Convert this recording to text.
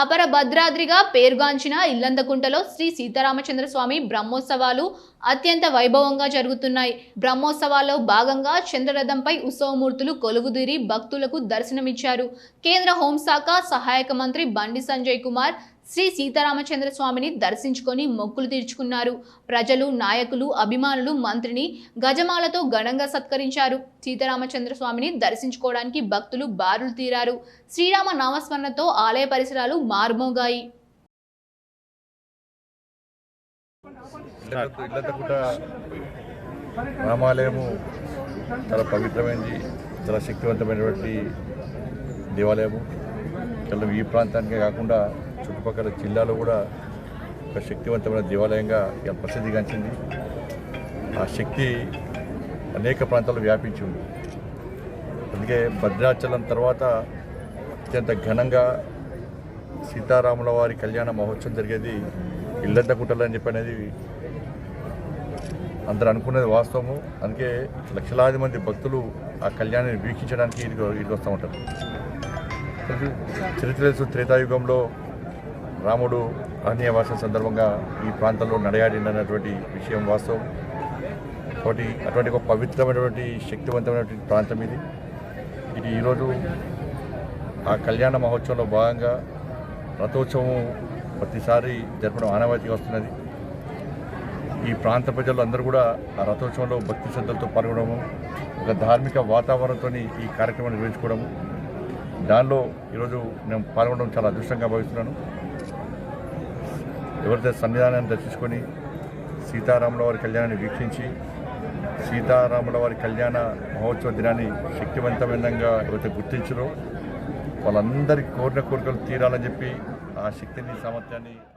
అపర భద్రాద్రిగా పేరుగాంచిన ఇల్లందకుంటలో శ్రీ సీతారామచంద్ర స్వామి బ్రహ్మోత్సవాలు అత్యంత వైభవంగా జరుగుతున్నాయి. బ్రహ్మోత్సవాల్లో భాగంగా చంద్రరథంపై ఉత్సవమూర్తులు కొలువుదీరి భక్తులకు దర్శనమిచ్చారు. కేంద్ర హోంశాఖ సహాయక మంత్రి బండి సంజయ్ కుమార్ శ్రీ సీతారామచంద్ర స్వామిని దర్శించుకొని మొక్కులు తీర్చుకున్నారు. ప్రజలు, నాయకులు, అభిమానులు మంత్రిని గజమాలతో ఘనంగా సత్కరించారు. సీతారామచంద్ర స్వామిని దర్శించుకోవడానికి భక్తులు బారులు తీరారు. శ్రీరామ నామస్మరణతో ఆలయ పరిసరాలు మారుమోగాయి. ఇల్లందకుంట రామాలయము చాలా పవిత్రమైనది, చాలా శక్తివంతమైనటువంటి దేవాలయము. కేవలం ఈ ప్రాంతానికే కాకుండా చుట్టుపక్కల జిల్లాలో కూడా ఒక శక్తివంతమైన దేవాలయంగా ప్రసిద్ధిగాంచింది. ఆ శక్తి అనేక ప్రాంతాల్లో వ్యాపించి ఉంది. అందుకే భద్రాచలం తర్వాత అత్యంత ఘనంగా సీతారాముల వారి కళ్యాణ మహోత్సవం జరిగేది ఇల్లందకుంటలో అని చెప్పి అనేది అందరూ అనుకునేది వాస్తవము. అందుకే లక్షలాది మంది భక్తులు ఆ కళ్యాణాన్ని వీక్షించడానికి ఇదికి వస్తూ ఉంటారు. చరిత్ర తెలుసు, త్రేతాయుగంలో రాముడు అరణ్యవాసం సందర్భంగా ఈ ప్రాంతంలో నడయాడినటువంటి విషయం వాస్తవం. కాబట్టి అటువంటి ఒక పవిత్రమైనటువంటి శక్తివంతమైనటువంటి ప్రాంతం ఇది. ఈరోజు ఆ కళ్యాణ మహోత్సవంలో భాగంగా రథోత్సవం ప్రతిసారి జరపడం ఆనవాయితీగా వస్తున్నది. ఈ ప్రాంత ప్రజలు అందరూ కూడా ఆ రథోత్సవంలో భక్తి శ్రద్ధలతో పాల్గొనడము, ఒక ధార్మిక వాతావరణంతో ఈ కార్యక్రమాన్ని నిర్వహించుకోవడము, దానిలో ఈరోజు నేను పాల్గొనడం చాలా అదృష్టంగా భావిస్తున్నాను. ఎవరైతే సన్నిధానాన్ని దర్శించుకొని సీతారాముల వారి కళ్యాణాన్ని వీక్షించి సీతారాముల వారి కళ్యాణ మహోత్సవ దినాన్ని శక్తివంతమైనంగా ఎవరైతే గుర్తించారో వాళ్ళందరికీ కోరిన కోరికలు తీరాలని చెప్పి ఆ శక్తిని, సామర్థ్యాన్ని